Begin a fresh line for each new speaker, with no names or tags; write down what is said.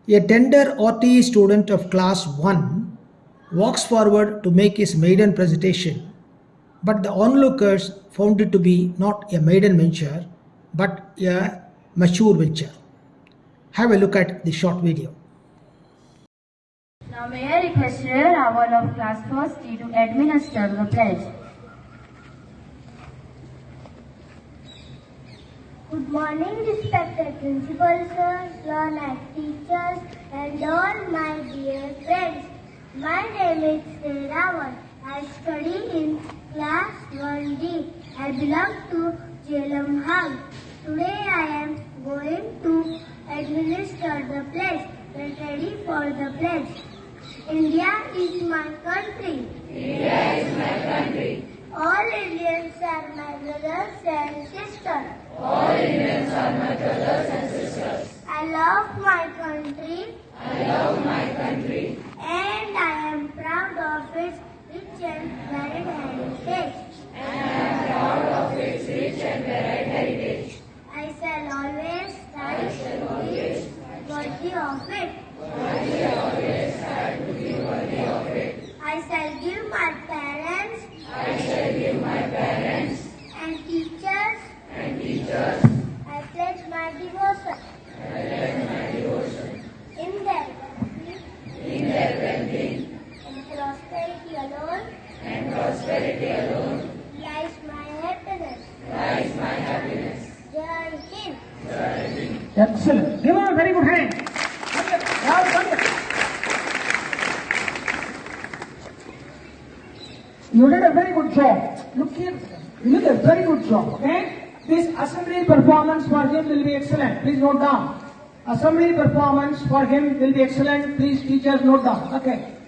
A tender RTE student of class 1 walks forward to make his maiden presentation, but the onlookers found it to be not a maiden venture but a mature venture. Have a look at the short video.
Now may I request our of class first to administer the pledge.
Good morning, respected principal sir, learned teachers, and all my dear friends. My name is Sriravan. I study in class 1D. I belong to Jhelum Hub. Today I am going to administer the pledge. Get ready for the pledge. India is my country.
India is my country.
All Indians are my brothers and sisters.
All Indians are my brothers and sisters.
I love my country.
I love my country.
And I am proud of its rich and varied heritage.
And I am proud of its rich and varied heritage.
I shall always strive worthy of it. I shall give my parents and teachers. I pledge my devotion. In their well-being. And prosperity alone. Lies my happiness. Jai Hind.
Excellent. Give him a very good hand. You did a very good job. Look here. You did a very good job. Okay? This assembly performance for him will be excellent. Please note down. Assembly performance for him will be excellent. Please teachers note down. Okay.